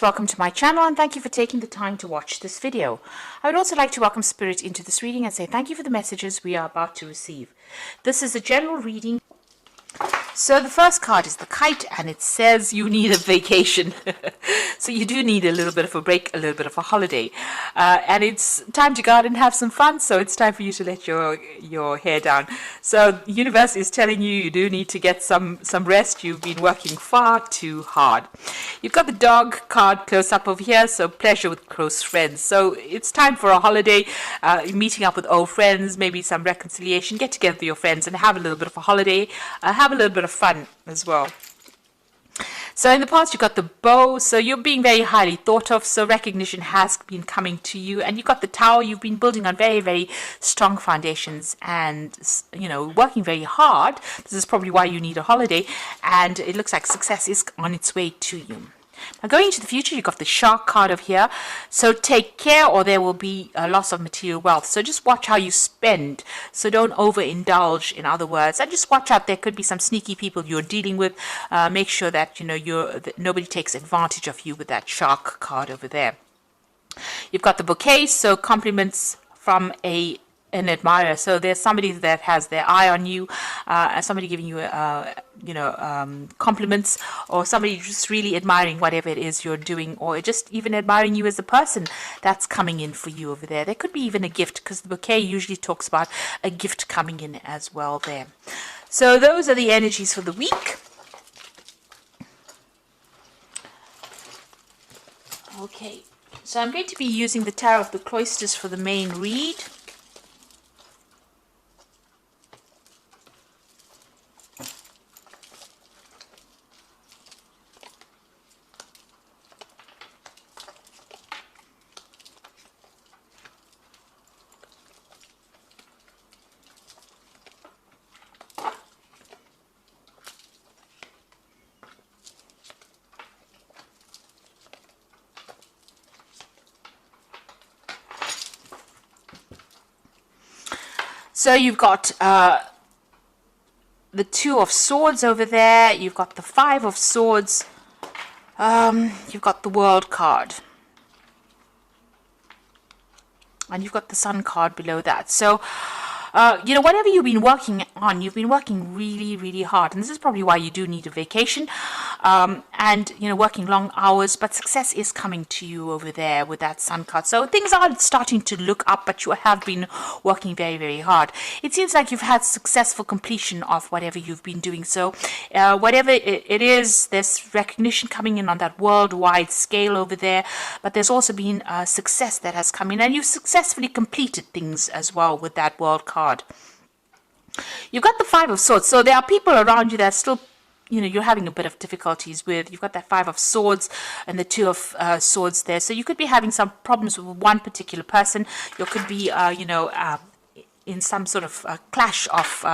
Welcome to my channel and thank you for taking the time to watch this video. I would also like to welcome Spirit into this reading and say thank you for the messages we are about to receive. This is a general reading. So the first card is the Kite and it says you need a vacation. So you do need a little bit of a break, a little bit of a holiday. And it's time to go out and have some fun. So it's time for you to let your hair down. So the universe is telling you you do need to get some rest. You've been working far too hard. You've got the dog card close up over here. So pleasure with close friends. So it's time for a holiday, meeting up with old friends, maybe some reconciliation, get together with your friends and have a little bit of a holiday. Have a little bit of fun as well. So in the past you've got the bow, so you're being very highly thought of, so recognition has been coming to you. And you've got the tower, you've been building on very, very strong foundations and, you know, working very hard. This is probably why you need a holiday, and it looks like success is on its way to you. Now going into the future, you've got the Shark card over here. So take care or there will be a loss of material wealth. So just watch how you spend. So don't overindulge, in other words. And just watch out, there could be some sneaky people you're dealing with. Make sure that, you know, that nobody takes advantage of you with that Shark card over there. You've got the bouquet, so compliments from an admirer. So there's somebody that has their eye on you, somebody giving you compliments, or somebody just really admiring whatever it is you're doing, or just even admiring you as a person that's coming in for you over there. There could be even a gift, because the bouquet usually talks about a gift coming in as well there. So those are the energies for the week. Okay, so I'm going to be using the Tarot of the Cloisters for the main read. So you've got the Two of Swords over there. You've got the Five of Swords. You've got the World card. And you've got the Sun card below that. So, you know, whatever you've been working on, you've been working really, really hard. And this is probably why you do need a vacation. And, you know, working long hours. But success is coming to you over there with that Sun card. So things are starting to look up, but you have been working very, very hard. It seems like you've had successful completion of whatever you've been doing. So whatever it is, there's recognition coming in on that worldwide scale over there. But there's also been success that has come in. And you've successfully completed things as well with that World card. You've got the Five of Swords. So there are people around you that still, you know, you're having a bit of difficulties with. You've got that Five of Swords and the Two of Swords there. So you could be having some problems with one particular person. You could be, in some sort of clash of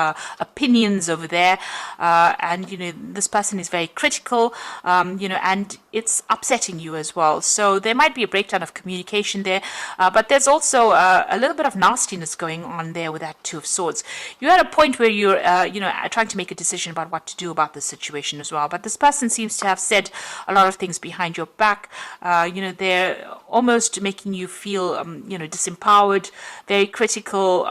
opinions over there, and you know, this person is very critical, you know, and it's upsetting you as well. So there might be a breakdown of communication there, but there's also a little bit of nastiness going on there with that Two of Swords. You're at a point where you're you know, trying to make a decision about what to do about this situation as well, but this person seems to have said a lot of things behind your back. You know, they're almost making you feel you know, disempowered, very critical,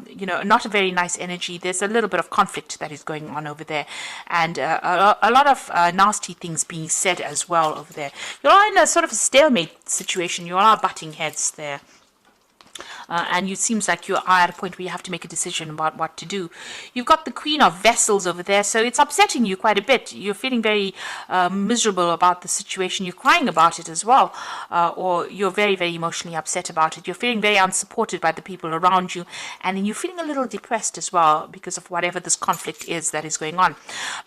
you know, not a very nice energy. There's a little bit of conflict that is going on over there, and a lot of nasty things being said as well over there. You're in a sort of a stalemate situation. You are butting heads there. And it seems like you are at a point where you have to make a decision about what to do. You've got the Queen of Vessels over there, so it's upsetting you quite a bit. You're feeling very miserable about the situation. You're crying about it as well, or you're very, very emotionally upset about it. You're feeling very unsupported by the people around you, and then you're feeling a little depressed as well because of whatever this conflict is that is going on.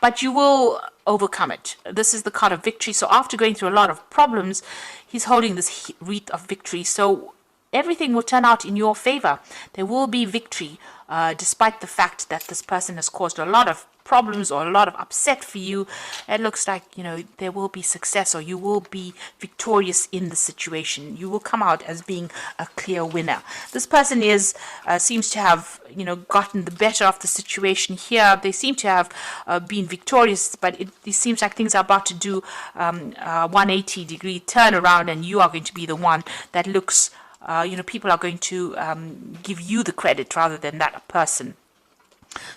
But you will overcome it. This is the card of victory. So after going through a lot of problems, he's holding this wreath of victory. So everything will turn out in your favor. There will be victory, despite the fact that this person has caused a lot of problems or a lot of upset for you. It looks like, there will be success, or you will be victorious in the situation. You will come out as being a clear winner. This person seems to have, gotten the better of the situation here. They seem to have been victorious, but it seems like things are about to do a 180-degree turnaround, and you are going to be the one that looks, people are going to give you the credit rather than that person.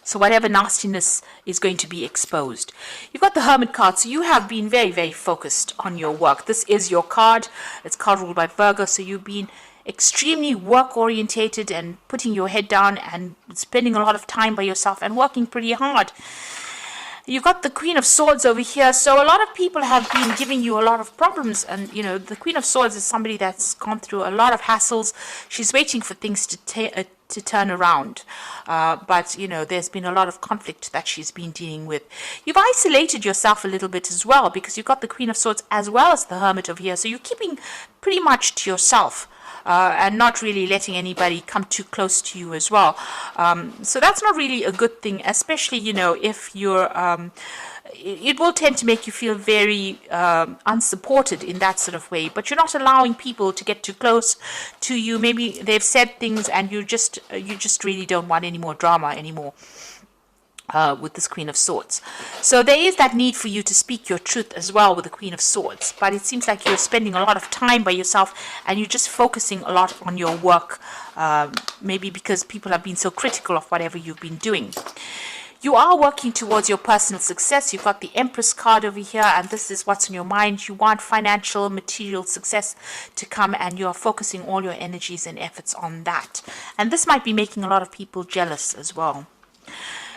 So whatever nastiness is going to be exposed. You've got the Hermit card, so you have been very, very focused on your work. This is your card. It's card ruled by Virgo, so you've been extremely work orientated and putting your head down and spending a lot of time by yourself and working pretty hard. You've got the Queen of Swords over here, so a lot of people have been giving you a lot of problems, and the Queen of Swords is somebody that's gone through a lot of hassles. She's waiting for things to turn around, but there's been a lot of conflict that she's been dealing with. You've isolated yourself a little bit as well, because you've got the Queen of Swords as well as the Hermit over here, so you're keeping pretty much to yourself. And not really letting anybody come too close to you as well. So that's not really a good thing, especially, if you're, it will tend to make you feel very unsupported in that sort of way. But you're not allowing people to get too close to you. Maybe they've said things and you just really don't want any more drama anymore. With this Queen of Swords. So there is that need for you to speak your truth as well with the Queen of Swords, but it seems like you're spending a lot of time by yourself and you're just focusing a lot on your work, maybe because people have been so critical of whatever you've been doing. You are working towards your personal success. You've got the Empress card over here, and this is what's in your mind. You want financial, material success to come, and you're focusing all your energies and efforts on that. And this might be making a lot of people jealous as well.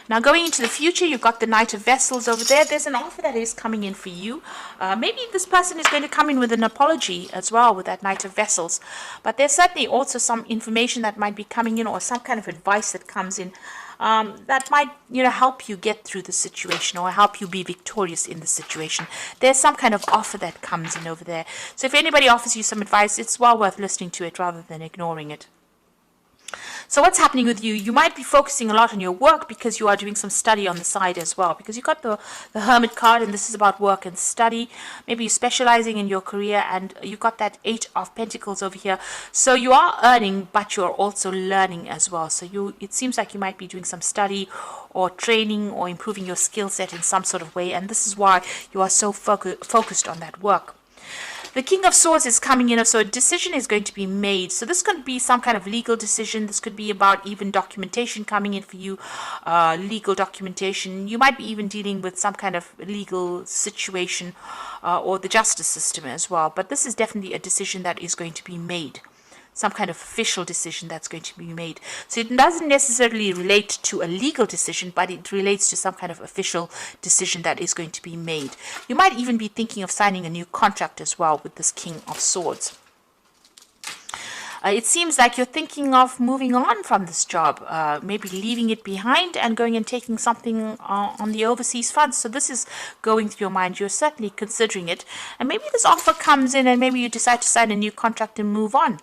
Now, going into the future, you've got the Knight of Vessels over there. There's an offer that is coming in for you. Maybe this person is going to come in with an apology as well with that Knight of Vessels. But there's certainly also some information that might be coming in, or some kind of advice that comes in that might, help you get through the situation or help you be victorious in the situation. There's some kind of offer that comes in over there. So if anybody offers you some advice, it's well worth listening to it rather than ignoring it. So what's happening with you? You might be focusing a lot on your work because you are doing some study on the side as well. Because you've got the Hermit card, and this is about work and study. Maybe you're specializing in your career, and you've got that 8 of Pentacles over here. So you are earning, but you're also learning as well. So it seems like you might be doing some study or training or improving your skill set in some sort of way. And this is why you are so focused on that work. The King of Swords is coming in, so a decision is going to be made. So this could be some kind of legal decision. This could be about even documentation coming in for you, legal documentation. You might be even dealing with some kind of legal situation or the justice system as well. But this is definitely a decision that is going to be made. Some kind of official decision that's going to be made. So it doesn't necessarily relate to a legal decision, but it relates to some kind of official decision that is going to be made. You might even be thinking of signing a new contract as well with this King of Swords. It seems like you're thinking of moving on from this job, maybe leaving it behind and going and taking something on the overseas front. So this is going through your mind. You're certainly considering it. And maybe this offer comes in and maybe you decide to sign a new contract and move on.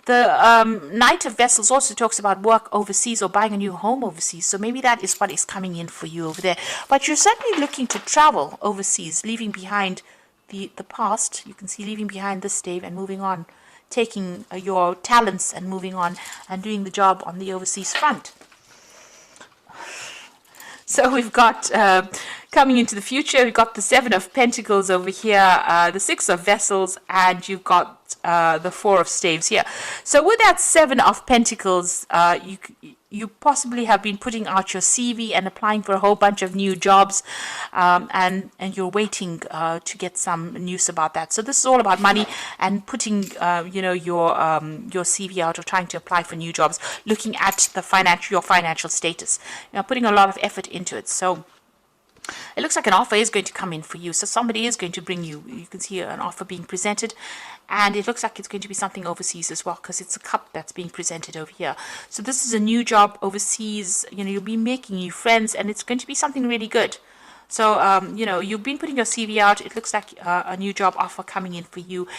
The Knight of Vessels also talks about work overseas or buying a new home overseas. So maybe that is what is coming in for you over there. But you're certainly looking to travel overseas, leaving behind the past. You can see leaving behind this stave and moving on, taking your talents and moving on and doing the job on the overseas front. So we've got coming into the future, we've got the 7 of Pentacles over here, the 6 of Vessels, and you've got the 4 of Staves here. So with that 7 of Pentacles, you possibly have been putting out your CV and applying for a whole bunch of new jobs, and you're waiting to get some news about that. So this is all about money and putting your CV out or trying to apply for new jobs, looking at your financial status, putting a lot of effort into it. So it looks like an offer is going to come in for you. So somebody is going to bring you can see an offer being presented, and it looks like it's going to be something overseas as well, because it's a cup that's being presented over here. So this is a new job overseas. You'll be making new friends, and it's going to be something really good. So, you've been putting your CV out. It looks like a new job offer coming in for you.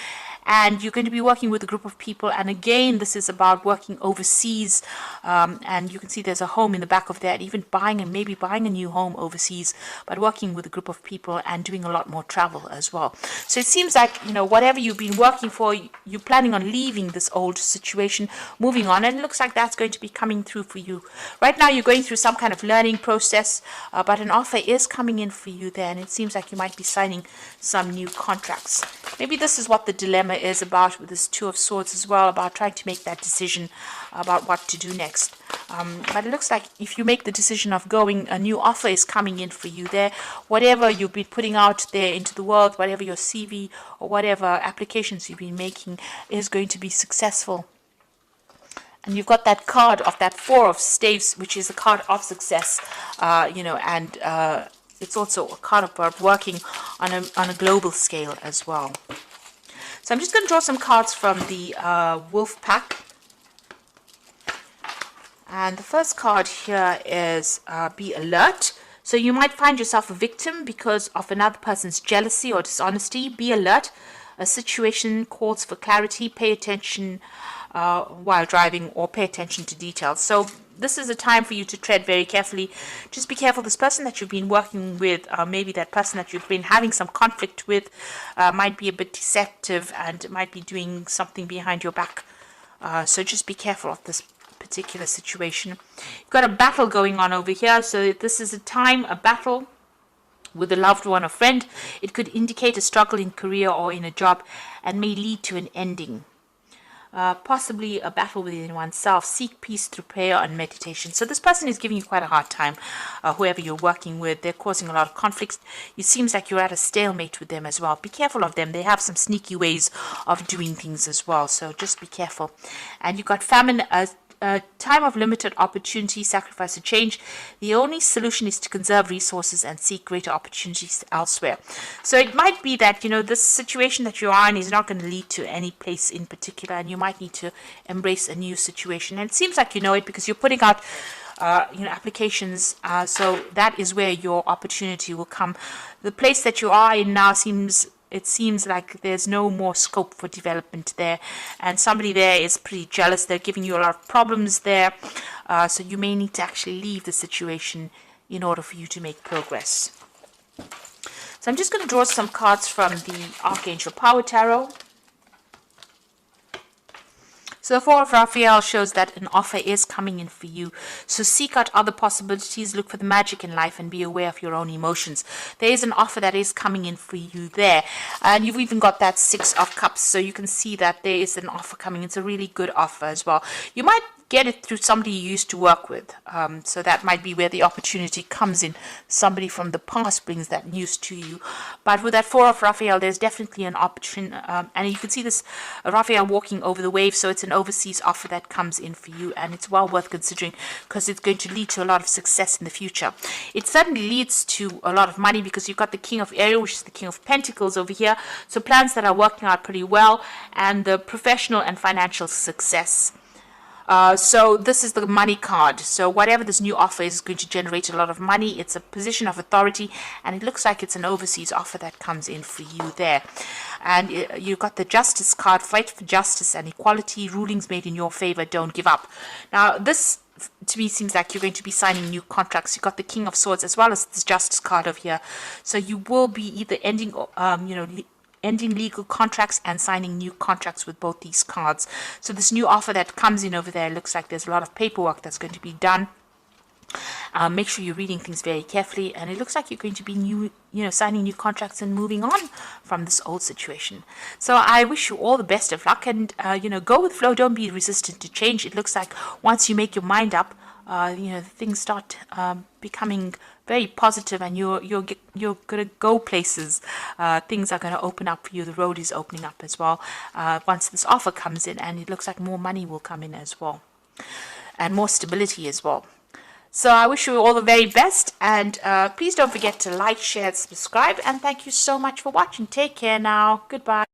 and you're going to be working with a group of people. And again, this is about working overseas, and you can see there's a home in the back of that, even maybe buying a new home overseas, but working with a group of people and doing a lot more travel as well. So it seems like, whatever you've been working for, you're planning on leaving this old situation, moving on, and it looks like that's going to be coming through for you. Right now, you're going through some kind of learning process, but an offer is coming in for you there, and it seems like you might be signing some new contracts. Maybe this is what the dilemma is about with this Two of Swords as well, about trying to make that decision about what to do next. But it looks like if you make the decision of going, a new offer is coming in for you there. Whatever you've been putting out there into the world, whatever your CV or whatever applications you've been making is going to be successful. And you've got that card of that Four of Staves, which is a card of success, and it's also a card about working on a global scale as well. So I'm just going to draw some cards from the Wolf Pack. And the first card here is be alert. So you might find yourself a victim because of another person's jealousy or dishonesty. Be alert. A situation calls for clarity. Pay attention while driving, or pay attention to details. So this is a time for you to tread very carefully. Just be careful. This person that you've been working with, maybe that person that you've been having some conflict with, might be a bit deceptive and might be doing something behind your back. So just be careful of this particular situation. You've got a battle going on over here. So this is a battle with a loved one or friend. It could indicate a struggle in career or in a job and may lead to an ending. Possibly a battle within oneself. Seek peace through prayer and meditation. So this person is giving you quite a hard time. Whoever you're working with, they're causing a lot of conflicts. It seems like you're at a stalemate with them as well. Be careful of them. They have some sneaky ways of doing things as well. So just be careful. And you've got famine. A time of limited opportunity, sacrifice or change. The only solution is to conserve resources and seek greater opportunities elsewhere. So it might be that, this situation that you are in is not going to lead to any place in particular, and you might need to embrace a new situation. And it seems like you know it because you're putting out applications, so that is where your opportunity will come. The place that you are in now seems like there's no more scope for development there, and somebody there is pretty jealous. They're giving you a lot of problems there, so you may need to actually leave the situation in order for you to make progress. So I'm just going to draw some cards from the Archangel Power Tarot. So the Four of Raphael shows that an offer is coming in for you. So seek out other possibilities, look for the magic in life, and be aware of your own emotions. There is an offer that is coming in for you there. And you've even got that Six of Cups. So you can see that there is an offer coming. It's a really good offer as well. You might get it through somebody you used to work with. So that might be where the opportunity comes in. Somebody from the past brings that news to you. But with that Four of Raphael, there's definitely an opportunity. And you can see this Raphael walking over the wave. So it's an overseas offer that comes in for you. And it's well worth considering because it's going to lead to a lot of success in the future. It certainly leads to a lot of money because you've got the King of Aries, which is the King of Pentacles over here. So plans that are working out pretty well, and the professional and financial success. So this is the money card. So whatever this new offer is going to generate a lot of money. It's a position of authority, and it looks like it's an overseas offer that comes in for you there. And you've got the Justice card. Fight for justice and equality. Rulings made in your favor. Don't give up. Now this, to me, seems like you're going to be signing new contracts. You've got the King of Swords as well as this Justice card over here. So you will be either ending, ending legal contracts and signing new contracts with both these cards. So this new offer that comes in over there looks like there's a lot of paperwork that's going to be done. Make sure you're reading things very carefully, and it looks like you're going to be signing new contracts and moving on from this old situation. So I wish you all the best of luck, and go with flow. Don't be resistant to change. It looks like once you make your mind up, things start becoming very positive, and you're gonna go places. Things are gonna open up for you. The road is opening up as well once this offer comes in, and it looks like more money will come in as well, and more stability as well. So I wish you all the very best, and please don't forget to like, share, subscribe, and thank you so much for watching. Take care now. Goodbye.